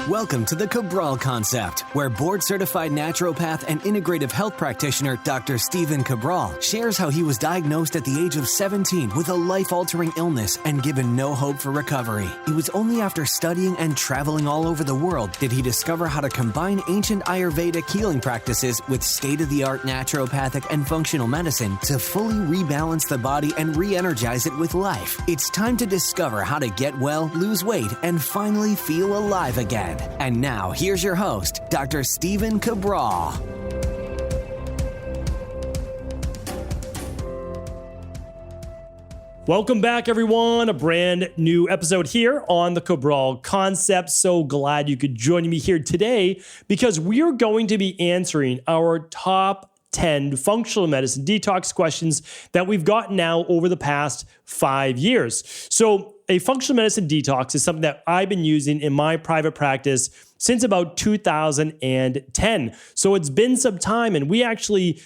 Welcome to the Cabral Concept, where board-certified naturopath and integrative health practitioner Dr. Stephen Cabral shares how he was diagnosed at the age of 17 with a life-altering illness and given no hope for recovery. It was only after studying and traveling all over the world did he discover how to combine ancient Ayurvedic healing practices with state-of-the-art naturopathic and functional medicine to fully rebalance the body and re-energize it with life. It's time to discover how to get well, lose weight, and finally feel alive again. And now, here's your host, Dr. Stephen Cabral. Welcome back, everyone. A brand new episode here on the Cabral Concept. So glad you could join me here today because we are going to be answering our top 10 functional medicine detox questions that we've gotten now over the past 5 years. So a functional medicine detox is something that I've been using in my private practice since about 2010. So it's been some time, and we actually,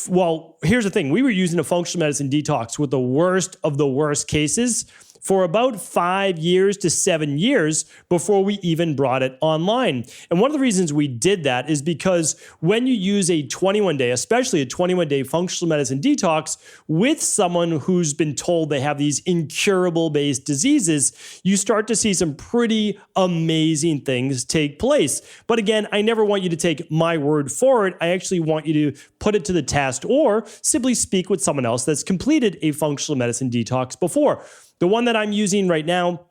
well, here's the thing. We were using a functional medicine detox with the worst of the worst cases for about 5 years to 7 years before we even brought it online. And one of the reasons we did that is because when you use a 21-day, especially a 21-day functional medicine detox with someone who's been told they have these incurable based diseases, you start to see some pretty amazing things take place. But again, I never want you to take my word for it. I actually want you to put it to the test or simply speak with someone else that's completed a functional medicine detox before. The one that I'm using right now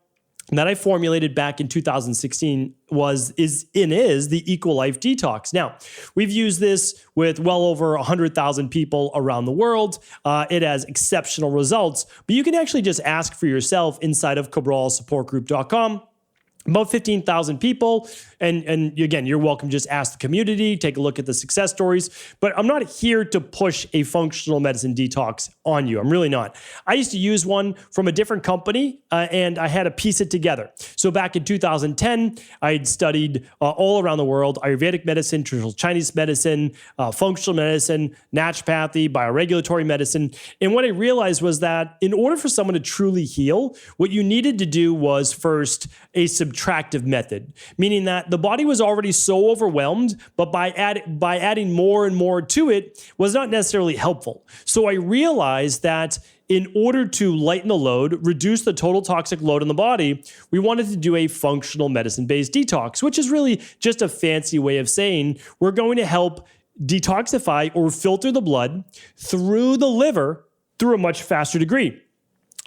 that I formulated back in 2016 is the Equal Life Detox. Now, we've used this with well over 100,000 people around the world. It has exceptional results, but you can actually just ask for yourself inside of CabralSupportGroup.com. About 15,000 people. And again, you're welcome to just ask the community, take a look at the success stories. But I'm not here to push a functional medicine detox on you. I'm really not. I used to use one from a different company and I had to piece it together. So back in 2010, I had studied all around the world, Ayurvedic medicine, traditional Chinese medicine, functional medicine, naturopathy, bioregulatory medicine. And what I realized was that in order for someone to truly heal, what you needed to do was first a subtractive method, meaning that the body was already so overwhelmed, but by adding more and more to it was not necessarily helpful. So I realized that in order to lighten the load, reduce the total toxic load on the body, we wanted to do a functional medicine-based detox, which is really just a fancy way of saying we're going to help detoxify or filter the blood through the liver through a much faster degree.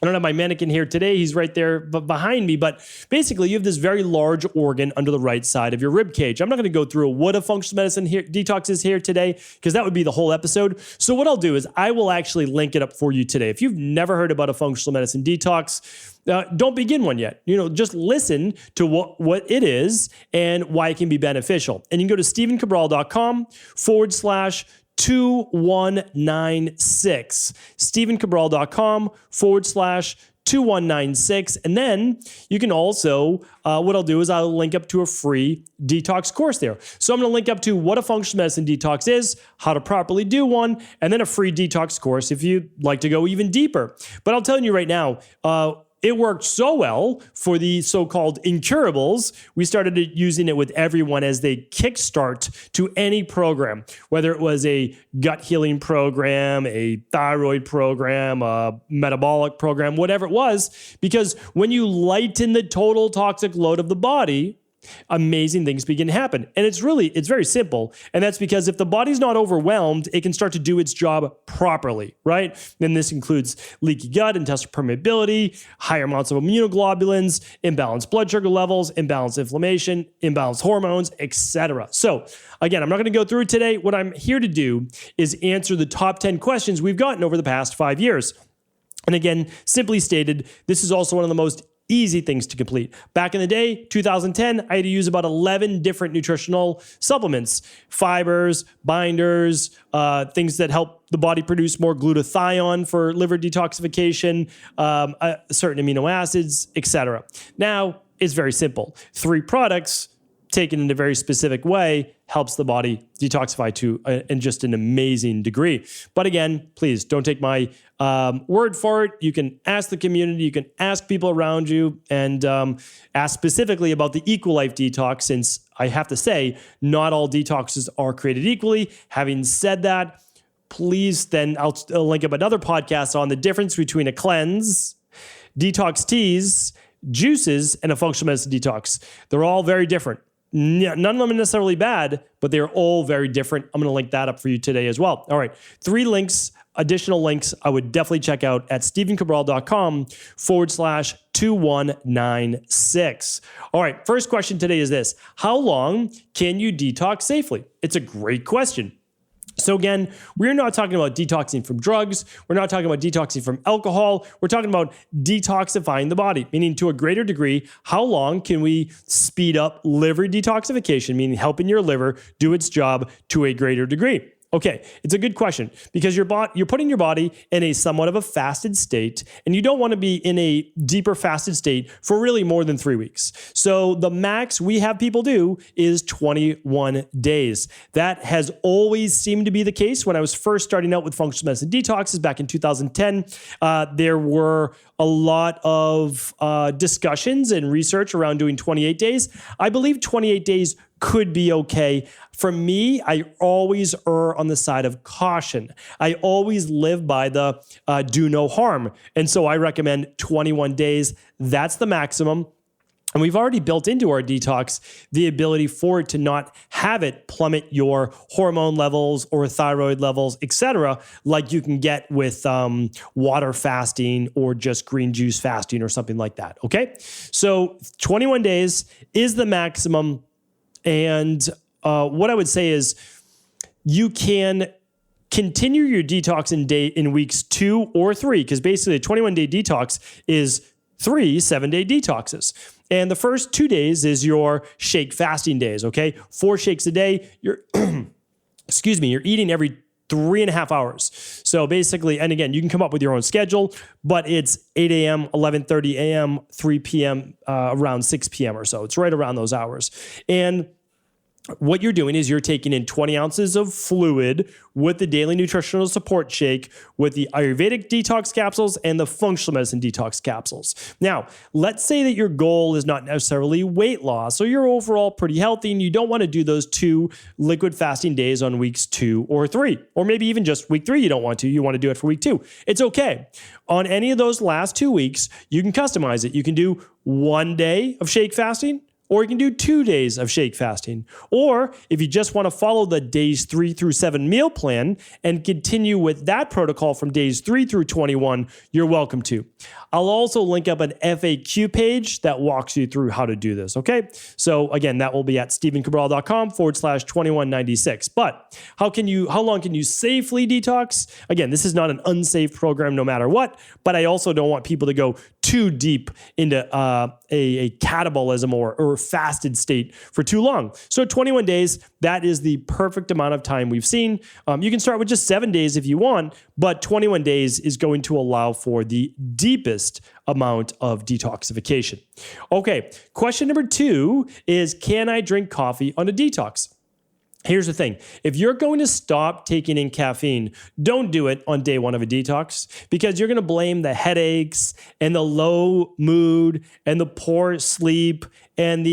I don't have my mannequin here today. He's right there behind me. But basically, you have this very large organ under the right side of your rib cage. I'm not going to go through what a functional medicine detox is here today because that would be the whole episode. So what I'll do is I will actually link it up for you today. If you've never heard about a functional medicine detox, don't begin one yet. Just listen to what it is and why it can be beneficial. And you can go to stephencabral.com/2196. stephencabral.com/2196. And then you can also, what I'll do is I'll link up to a free detox course there. So I'm going to link up to what a functional medicine detox is, how to properly do one, and then a free detox course if you'd like to go even deeper. But I'll tell you right now, it worked so well for the so-called incurables, we started using it with everyone as they kickstart to any program, whether it was a gut healing program, a thyroid program, a metabolic program, whatever it was, because when you lighten the total toxic load of the body, amazing things begin to happen. And it's very simple. And that's because if the body's not overwhelmed, it can start to do its job properly, right? And this includes leaky gut, intestinal permeability, higher amounts of immunoglobulins, imbalanced blood sugar levels, imbalanced inflammation, imbalanced hormones, etc. So again, I'm not going to go through it today. What I'm here to do is answer the top 10 questions we've gotten over the past 5 years. And again, simply stated, this is also one of the most easy things to complete. Back in the day, 2010, I had to use about 11 different nutritional supplements, fibers, binders, things that help the body produce more glutathione for liver detoxification, certain amino acids, etc. Now, it's very simple. 3 products, taken in a very specific way, helps the body detoxify to in just an amazing degree. But again, please don't take my word for it. You can ask the community, you can ask people around you, and ask specifically about the Equilife detox, since I have to say, not all detoxes are created equally. Having said that, please then I'll link up another podcast on the difference between a cleanse, detox teas, juices, and a functional medicine detox. They're all very different. None of them are necessarily bad, but they're all very different. I'm going to link that up for you today as well. All right. 3 links, additional links I would definitely check out at stevencabral.com/2196. All right. First question today is this: how long can you detox safely? It's a great question. So again, we're not talking about detoxing from drugs. We're not talking about detoxing from alcohol. We're talking about detoxifying the body, meaning to a greater degree, how long can we speed up liver detoxification, meaning helping your liver do its job to a greater degree? Okay, it's a good question because you're putting your body in a somewhat of a fasted state, and you don't want to be in a deeper fasted state for really more than 3 weeks. So the max we have people do is 21 days. That has always seemed to be the case. When I was first starting out with functional medicine detoxes back in 2010, there were a lot of discussions and research around doing 28 days. I believe 28 days could be okay. For me, I always err on the side of caution. I always live by the do no harm. And so I recommend 21 days. That's the maximum. And we've already built into our detox the ability for it to not have it plummet your hormone levels or thyroid levels, etc., like you can get with water fasting or just green juice fasting or something like that. Okay, so 21 days is the maximum. And what I would say is you can continue your detox in weeks 2 or 3, because basically a 21-day detox is 3 7-day detoxes. And the first 2 days is your shake fasting days, okay? 4 shakes a day. You're eating every 3.5 hours. So basically, and again, you can come up with your own schedule, but it's 8 a.m., 11:30 a.m., 3 p.m., around 6 p.m. or so. It's right around those hours. And what you're doing is you're taking in 20 ounces of fluid with the daily nutritional support shake, with the Ayurvedic detox capsules and the functional medicine detox capsules. Now, let's say that your goal is not necessarily weight loss, so you're overall pretty healthy and you don't want to do those 2 liquid fasting days on weeks 2 or 3, or maybe even just week 3 you don't want to. You want to do it for week 2. It's okay. On any of those last 2 weeks, you can customize it. You can do 1 day of shake fasting, or you can do 2 days of shake fasting. Or if you just want to follow the days 3 through 7 meal plan and continue with that protocol from days 3 through 21, you're welcome to. I'll also link up an FAQ page that walks you through how to do this, okay? So again, that will be at stevencabral.com/2196. But how long can you safely detox? Again, this is not an unsafe program no matter what, but I also don't want people to go too deep into a catabolism or fasted state for too long. So 21 days, that is the perfect amount of time we've seen. You can start with just 7 days if you want, but 21 days is going to allow for the deepest amount of detoxification. Okay, question number 2 is, can I drink coffee on a detox? Here's the thing. If you're going to stop taking in caffeine, don't do it on day 1 of a detox, because you're going to blame the headaches and the low mood and the poor sleep and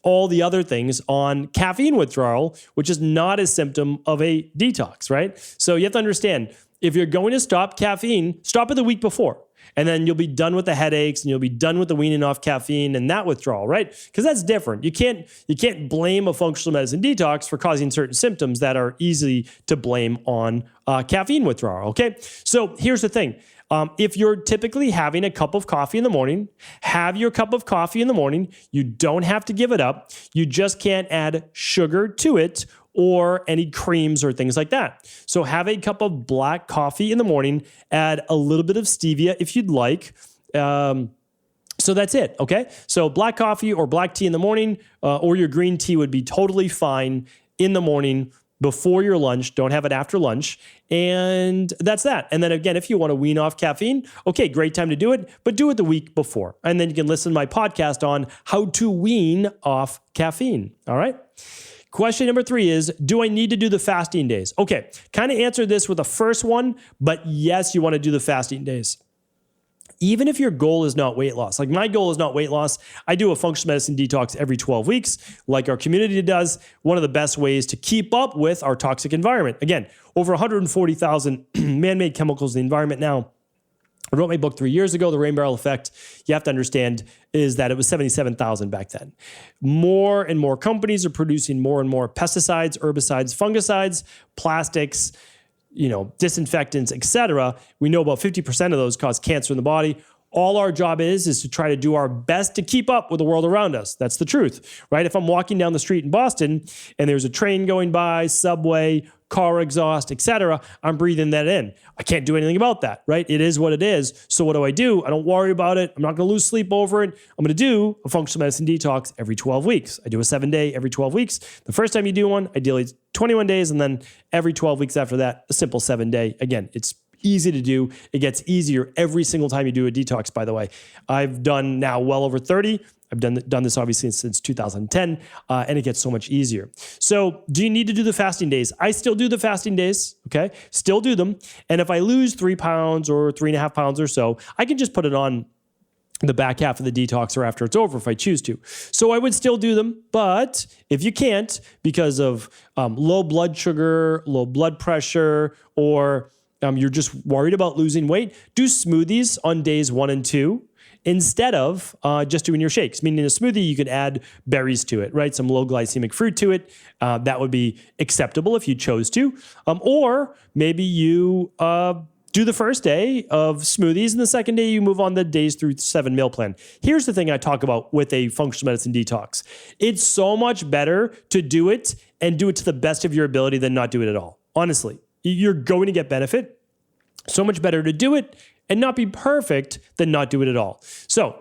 all the other things on caffeine withdrawal, which is not a symptom of a detox, right? So you have to understand, if you're going to stop caffeine, stop it the week before. And then you'll be done with the headaches and you'll be done with the weaning off caffeine and that withdrawal, right? Because that's different. You can't blame a functional medicine detox for causing certain symptoms that are easy to blame on caffeine withdrawal, okay? So here's the thing. If you're typically having a cup of coffee in the morning, have your cup of coffee in the morning. You don't have to give it up. You just can't add sugar to it or any creams or things like that. So have a cup of black coffee in the morning, add a little bit of stevia if you'd like. So that's it, okay? So black coffee or black tea in the morning, or your green tea would be totally fine in the morning. before your lunch. Don't have it after lunch. And that's that. And then again, if you want to wean off caffeine, okay, great time to do it, but do it the week before. And then you can listen to my podcast on how to wean off caffeine. All right. Question number 3 is, do I need to do the fasting days? Okay, kind of answered this with the first one, but yes, you want to do the fasting days. Even if your goal is not weight loss, like my goal is not weight loss, I do a functional medicine detox every 12 weeks, like our community does. One of the best ways to keep up with our toxic environment. Again, over 140,000 man-made chemicals in the environment now. I wrote my book 3 years ago, The Rain Barrel Effect. You have to understand is that it was 77,000 back then. More and more companies are producing more and more pesticides, herbicides, fungicides, plastics, disinfectants, etc. We know about 50% of those cause cancer in the body. All our job is to try to do our best to keep up with the world around us. That's the truth, right? If I'm walking down the street in Boston and there's a train going by, subway, car exhaust, etc., I'm breathing that in. I can't do anything about that, right? It is what it is. So what do? I don't worry about it. I'm not going to lose sleep over it. I'm going to do a functional medicine detox every 12 weeks. I do a 7-day every 12 weeks. The first time you do one, ideally it's 21 days, and then every 12 weeks after that, a simple 7-day. Again, it's easy to do. It gets easier every single time you do a detox, by the way. I've done now well over 30. I've done this obviously since 2010, and it gets so much easier. So do you need to do the fasting days? I still do the fasting days, okay? Still do them. And if I lose 3 pounds or 3.5 pounds or so, I can just put it on the back half of the detox or after it's over if I choose to. So I would still do them, but if you can't because of low blood sugar, low blood pressure, or you're just worried about losing weight, do smoothies on days 1 and 2. Instead of just doing your shakes. Meaning in a smoothie, you could add berries to it, right? Some low glycemic fruit to it. That would be acceptable if you chose to. Or maybe you do the first day of smoothies, and the second day you move on the days through 7 meal plan. Here's the thing I talk about with a functional medicine detox. It's so much better to do it and do it to the best of your ability than not do it at all. Honestly, you're going to get benefit. So much better to do it and not be perfect than not do it at all. So,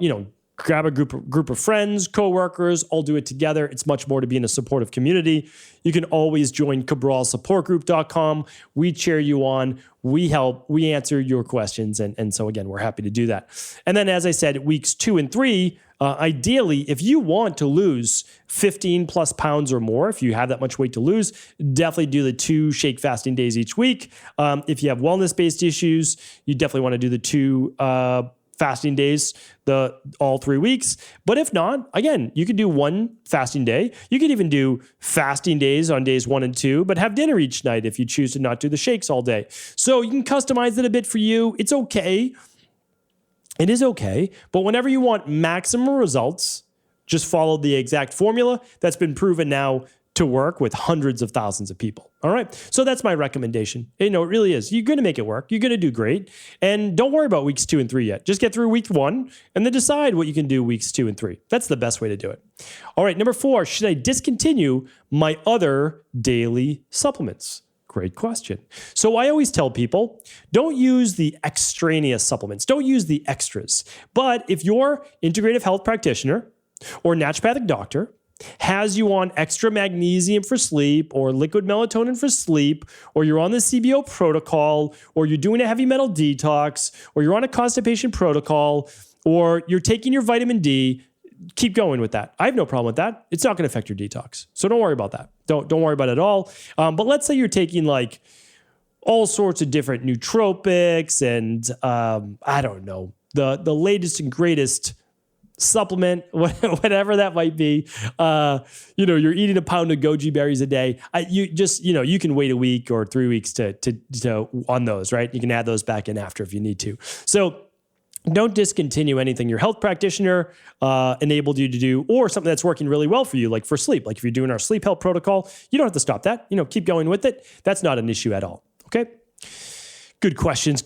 grab a group of friends, coworkers, all do it together. It's much more to be in a supportive community. You can always join cabralsupportgroup.com. We cheer you on. We help. We answer your questions. And so again, we're happy to do that. And then, as I said, weeks 2 and 3, ideally, if you want to lose 15 plus pounds or more, if you have that much weight to lose, definitely do the 2 shake fasting days each week. If you have wellness-based issues, you definitely want to do the 2 fasting days all 3 weeks. But if not, again, you could do 1 fasting day. You could even do fasting days on days 1 and 2, but have dinner each night if you choose to not do the shakes all day. So you can customize it a bit for you. It's okay. It is okay. But whenever you want maximum results, just follow the exact formula that's been proven now to work with hundreds of thousands of people. All right. So that's my recommendation. It really is. You're going to make it work. You're going to do great. And don't worry about weeks 2 and 3 yet. Just get through week 1 and then decide what you can do weeks 2 and 3. That's the best way to do it. All right. Number 4, should I discontinue my other daily supplements? Great question. So I always tell people, don't use the extraneous supplements. Don't use the extras. But if your integrative health practitioner or naturopathic doctor has you on extra magnesium for sleep or liquid melatonin for sleep, or you're on the CBO protocol, or you're doing a heavy metal detox, or you're on a constipation protocol, or you're taking your vitamin D, keep going with that. I have no problem with that. It's not going to affect your detox. So don't worry about that. Don't worry about it at all. But let's say you're taking like all sorts of different nootropics and I don't know, the latest and greatest supplement, whatever that might be. You're eating a pound of goji berries a day. You can wait a week or 3 weeks to on those, right? You can add those back in after if you need to. So don't discontinue anything your health practitioner enabled you to do, or something that's working really well for you, like for sleep. Like if you're doing our sleep health protocol, you don't have to stop that. Keep going with it. That's not an issue at all. Okay. Good questions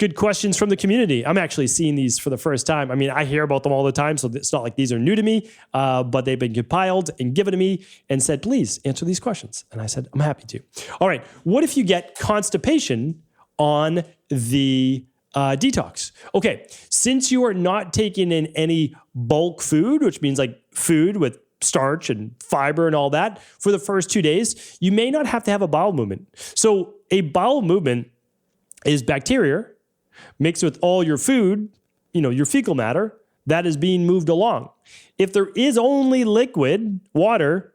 from the community. I'm actually seeing these for the first time. I mean, I hear about them all the time, so it's not like these are new to me, but they've been compiled and given to me and said, please answer these questions. And I said, I'm happy to. All right. What if you get constipation on the detox? Okay. Since you are not taking in any bulk food, which means like food with starch and fiber and all that for the first 2 days, you may not have to have a bowel movement. So a bowel movement is bacteria mixed with all your food, your fecal matter that is being moved along. If there is only liquid water,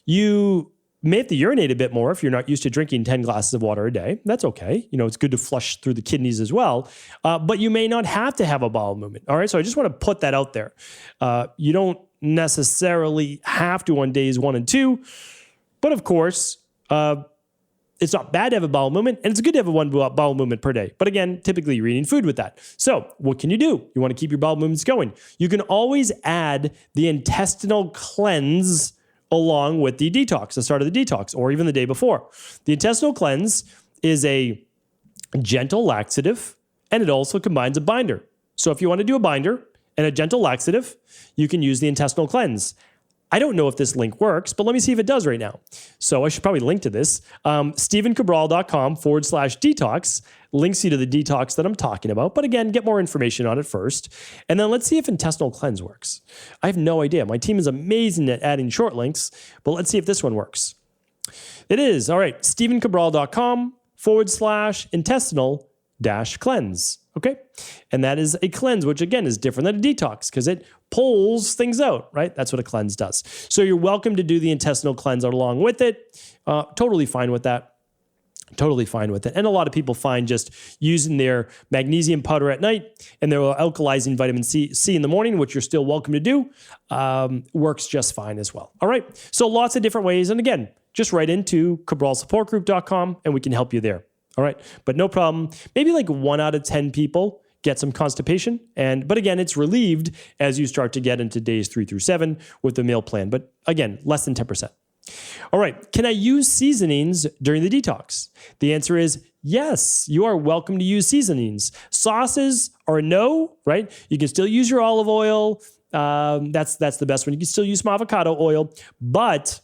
you may have to urinate a bit more if you're not used to drinking 10 glasses of water a day. That's okay. It's good to flush through the kidneys as well. But you may not have to have a bowel movement. All right. So I just want to put that out there. You don't necessarily have to on days 1 and 2. But of course, it's not bad to have a bowel movement, and it's good to have a one bowel movement per day. But again, typically you're eating food with that. So what can you do? You want to keep your bowel movements going. You can always add the intestinal cleanse along with the detox, the start of the detox, or even the day before. The intestinal cleanse is a gentle laxative, and it also combines a binder. So if you want to do a binder and a gentle laxative, you can use the intestinal cleanse. I don't know if this link works, but let me see if it does right now. So I should probably link to this. StephenCabral.com/detox links you to the detox that I'm talking about. But again, get more information on it first. And then let's see if intestinal cleanse works. I have no idea. My team is amazing at adding short links, but let's see if this one works. It is. All right. StephenCabral.com/intestinal-cleanse. Okay. And that is a cleanse, which again is different than a detox because it pulls things out, right? That's what a cleanse does. So you're welcome to do the intestinal cleanse along with it. Totally fine with that. Totally fine with it. And a lot of people find just using their magnesium powder at night and their alkalizing vitamin C in the morning, which you're still welcome to do, works just fine as well. All right. So lots of different ways. And again, just write into cabralsupportgroup.com and we can help you there. All right. But no problem. Maybe like 1 out of 10 people get some constipation. But again, it's relieved as you start to get into days 3 through 7 with the meal plan. But again, less than 10%. All right. Can I use seasonings during the detox? The answer is yes. You are welcome to use seasonings. Sauces are a no, right? You can still use your olive oil. That's the best one. You can still use some avocado oil. But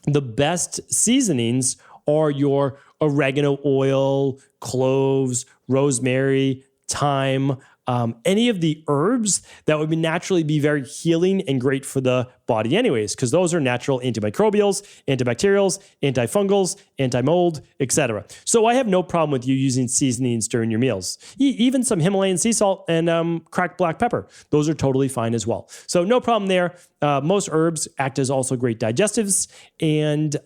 the best seasonings are your oregano oil, cloves, rosemary, thyme, any of the herbs that would naturally be very healing and great for the body anyways, because those are natural antimicrobials, antibacterials, antifungals, anti-mold, etc. So I have no problem with you using seasonings during your meals. Even some Himalayan sea salt and cracked black pepper. Those are totally fine as well. So no problem there. Most herbs act as also great digestives, and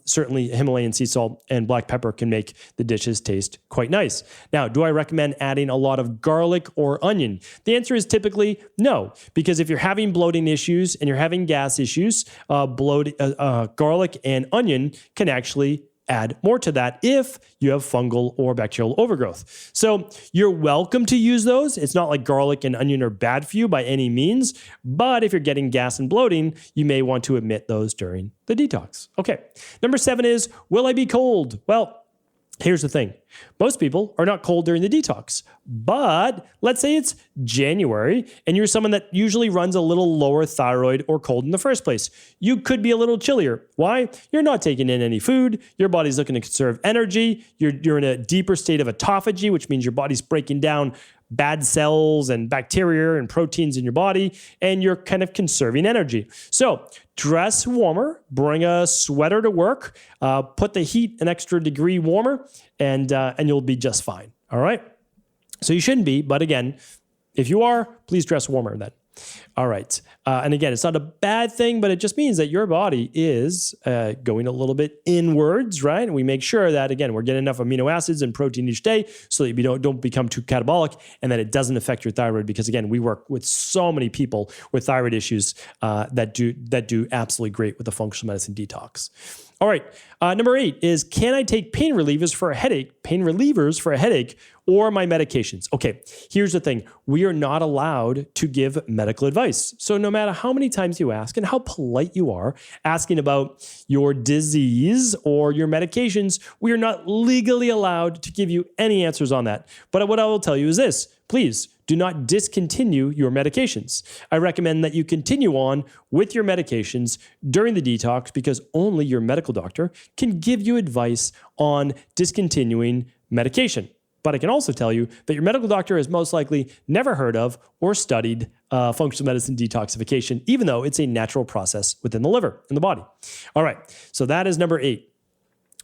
certainly Himalayan sea salt and black pepper can make the dishes taste quite nice. Now, do I recommend adding a lot of garlic or onion? The answer is typically no, because if you're having bloating issues and you're having gas issues, garlic and onion can actually add more to that if you have fungal or bacterial overgrowth. So you're welcome to use those. It's not like garlic and onion are bad for you by any means, but if you're getting gas and bloating, you may want to omit those during the detox. Okay. Number 7 is, will I be cold? Well, here's the thing. Most people are not cold during the detox, but let's say it's January and you're someone that usually runs a little lower thyroid or cold in the first place. You could be a little chillier. Why? You're not taking in any food. Your body's looking to conserve energy. You're in a deeper state of autophagy, which means your body's breaking down bad cells and bacteria and proteins in your body, and you're kind of conserving energy. So dress warmer, bring a sweater to work, put the heat an extra degree warmer, and you'll be just fine. All right. So you shouldn't be, but again, if you are, please dress warmer then. All right. And again, it's not a bad thing, but it just means that your body is going a little bit inwards, right? And we make sure that, again, we're getting enough amino acids and protein each day so that you don't become too catabolic and that it doesn't affect your thyroid. Because again, we work with so many people with thyroid issues that do absolutely great with the functional medicine detox. All right. Number 8 is, can I take pain relievers for a headache, or my medications? Okay, here's the thing. We are not allowed to give medical advice. So no matter how many times you ask and how polite you are asking about your disease or your medications, we are not legally allowed to give you any answers on that. But what I will tell you is this: please do not discontinue your medications. I recommend that you continue on with your medications during the detox, because only your medical doctor can give you advice on discontinuing medication. But I can also tell you that your medical doctor has most likely never heard of or studied functional medicine detoxification, even though it's a natural process within the liver in the body. All right, so that is number 8.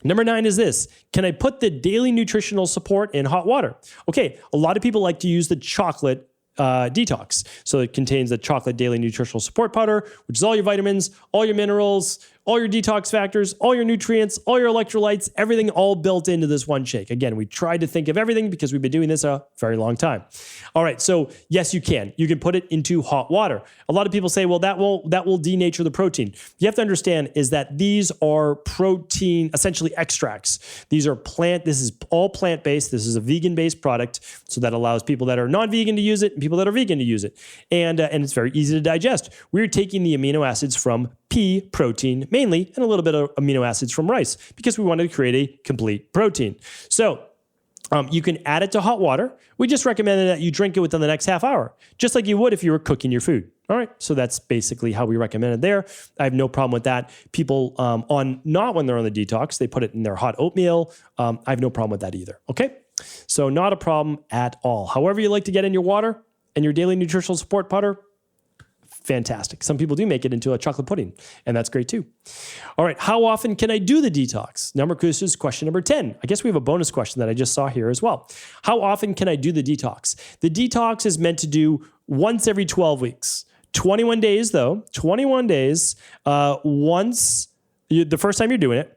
Number 9 is this. Can I put the daily nutritional support in hot water? Okay, a lot of people like to use the chocolate detox. So it contains the chocolate daily nutritional support powder, which is all your vitamins, all your minerals, all your detox factors, all your nutrients, all your electrolytes, everything all built into this one shake. Again, we tried to think of everything because we've been doing this a very long time. All right, so yes, you can. You can put it into hot water. A lot of people say, well, that will denature the protein. You have to understand is that these are protein, essentially extracts. This is all plant-based. This is a vegan-based product, so that allows people that are non-vegan to use it and people that are vegan to use it. And it's very easy to digest. We're taking the amino acids from pea protein mainly, and a little bit of amino acids from rice because we wanted to create a complete protein. So you can add it to hot water. We just recommend that you drink it within the next half hour, just like you would if you were cooking your food. All right, so that's basically how we recommend it there. I have no problem with that. People not when they're on the detox, they put it in their hot oatmeal. I have no problem with that either, okay? So not a problem at all. However you like to get in your water and your daily nutritional support powder, fantastic. Some people do make it into a chocolate pudding, and that's great too. All right, how often can I do the detox? This is question number 10. I guess we have a bonus question that I just saw here as well. How often can I do the detox? The detox is meant to do once every 12 weeks. 21 days though, 21 days, the first time you're doing it,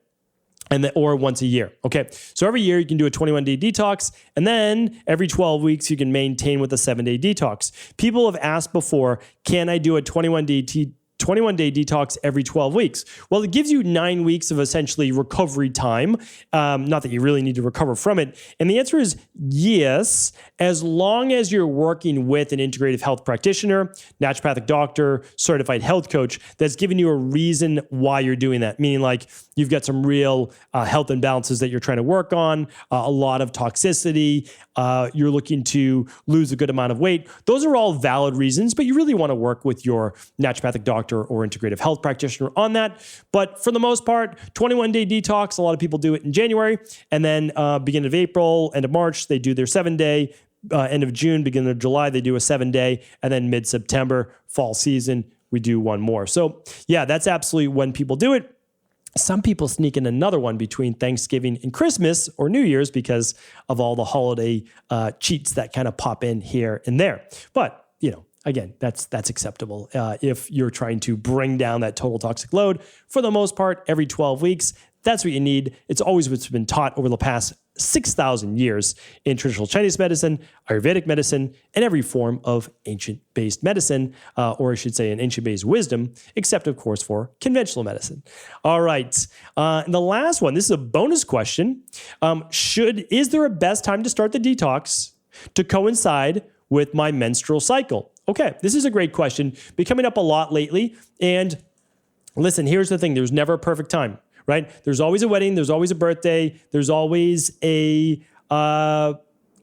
or once a year. Okay, so every year you can do a 21-day detox, and then every 12 weeks you can maintain with a 7-day detox. People have asked before, can I do a 21-day detox every 12 weeks? Well, it gives you 9 weeks of essentially recovery time. Not that you really need to recover from it. And the answer is yes, as long as you're working with an integrative health practitioner, naturopathic doctor, certified health coach that's giving you a reason why you're doing that. Meaning like you've got some real health imbalances that you're trying to work on, a lot of toxicity, you're looking to lose a good amount of weight. Those are all valid reasons, but you really want to work with your naturopathic doctor or integrative health practitioner on that. But for the most part, 21-day detox, a lot of people do it in January, and then beginning of April, end of March, they do their 7-day, end of June, beginning of July, they do a 7-day, and then mid-September, fall season, we do one more. So yeah, that's absolutely when people do it. Some people sneak in another one between Thanksgiving and Christmas or New Year's because of all the holiday cheats that kind of pop in here and there. But, again, that's acceptable if you're trying to bring down that total toxic load. For the most part, every 12 weeks, that's what you need. It's always what's been taught over the past 6,000 years in traditional Chinese medicine, Ayurvedic medicine, and every form of ancient-based medicine, or I should say an ancient-based wisdom, except, of course, for conventional medicine. All right. And the last one, this is a bonus question. Is there a best time to start the detox to coincide with my menstrual cycle? Okay, this is a great question. Been coming up a lot lately. And listen, here's the thing. There's never a perfect time, right? There's always a wedding. There's always a birthday. There's always a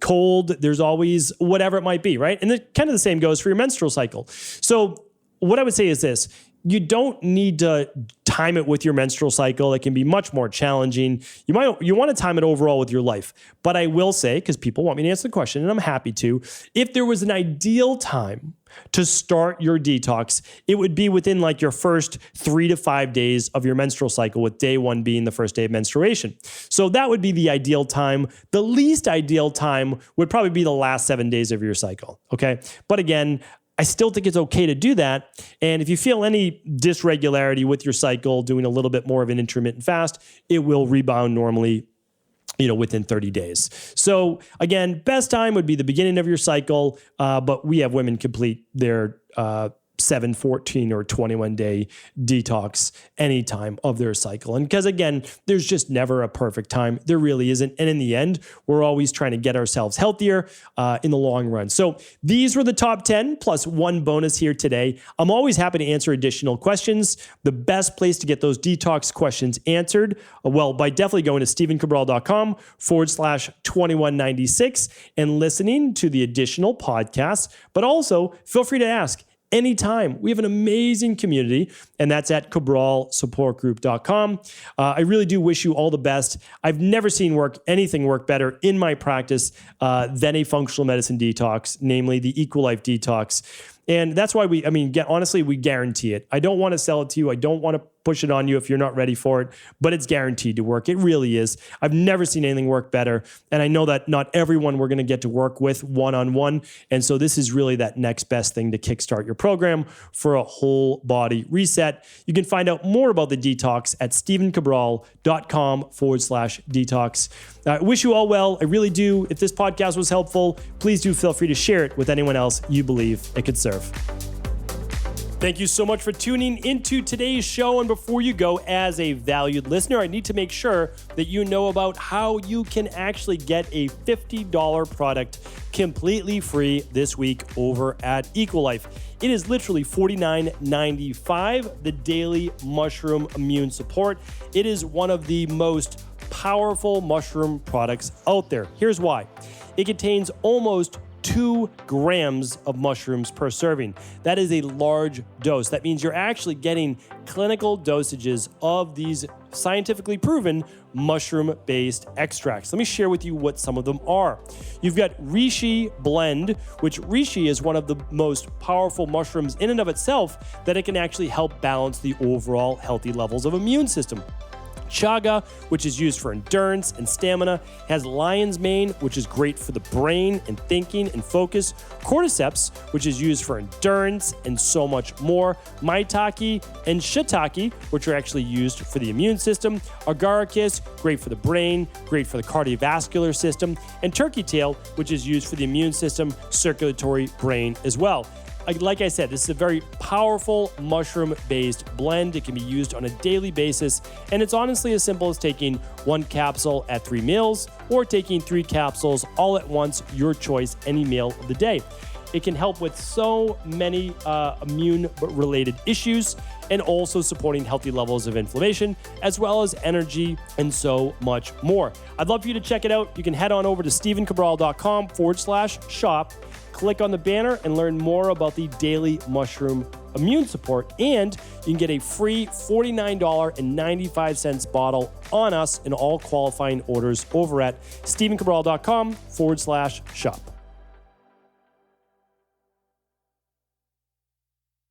cold. There's always whatever it might be, right? And kind of the same goes for your menstrual cycle. So what I would say is this. You don't need to time it with your menstrual cycle. It can be much more challenging. You want to time it overall with your life. But I will say, because people want me to answer the question, and I'm happy to, if there was an ideal time to start your detox, it would be within like your first 3 to 5 days of your menstrual cycle, with day 1 being the first day of menstruation. So that would be the ideal time. The least ideal time would probably be the last 7 days of your cycle. Okay. But again, I still think it's okay to do that. And if you feel any dysregularity with your cycle, doing a little bit more of an intermittent fast, it will rebound normally, within 30 days. So again, best time would be the beginning of your cycle, but we have women complete their 7, 14, or 21-day detox anytime of their cycle. And because again, there's just never a perfect time. There really isn't. And in the end, we're always trying to get ourselves healthier in the long run. So these were the top 10 plus one bonus here today. I'm always happy to answer additional questions. The best place to get those detox questions answered, by definitely going to StephenCabral.com/2196 and listening to the additional podcasts. But also feel free to ask anytime. We have an amazing community, and that's at cabralsupportgroup.com. I really do wish you all the best. I've never seen anything work better in my practice than a functional medicine detox, namely the Equilife detox. And that's why honestly, we guarantee it. I don't want to sell it to you. I don't want to push it on you if you're not ready for it, but it's guaranteed to work. It really is. I've never seen anything work better. And I know that not everyone we're going to get to work with one-on-one. And so this is really that next best thing to kickstart your program for a whole body reset. You can find out more about the detox at stevencabral.com/detox. I wish you all well. I really do. If this podcast was helpful, please do feel free to share it with anyone else you believe it could serve. Thank you so much for tuning into today's show. And before you go, as a valued listener, I need to make sure that you know about how you can actually get a $50 product completely free this week over at Equilife. It is literally $49.95, the Daily Mushroom Immune Support. It is one of the most powerful mushroom products out there. Here's why. It contains almost 2 grams of mushrooms per serving. That is a large dose. That means you're actually getting clinical dosages of these scientifically proven mushroom-based extracts. Let me share with you what some of them are. You've got reishi blend, which reishi is one of the most powerful mushrooms in and of itself, that it can actually help balance the overall healthy levels of immune system. Chaga, which is used for endurance and stamina, has lion's mane, which is great for the brain and thinking and focus, cordyceps, which is used for endurance and so much more, maitake and shiitake, which are actually used for the immune system, agaricus, great for the brain, great for the cardiovascular system, and turkey tail, which is used for the immune system, circulatory, brain as well. Like I said, this is a very powerful mushroom-based blend. It can be used on a daily basis, and it's honestly as simple as taking 1 capsule at 3 meals or taking 3 capsules all at once, your choice, any meal of the day. It can help with so many immune-related issues, and also supporting healthy levels of inflammation, as well as energy and so much more. I'd love for you to check it out. You can head on over to stevencabral.com/shop, click on the banner and learn more about the Daily Mushroom Immune Support, and you can get a free $49.95 bottle on us in all qualifying orders over at stevencabral.com/shop.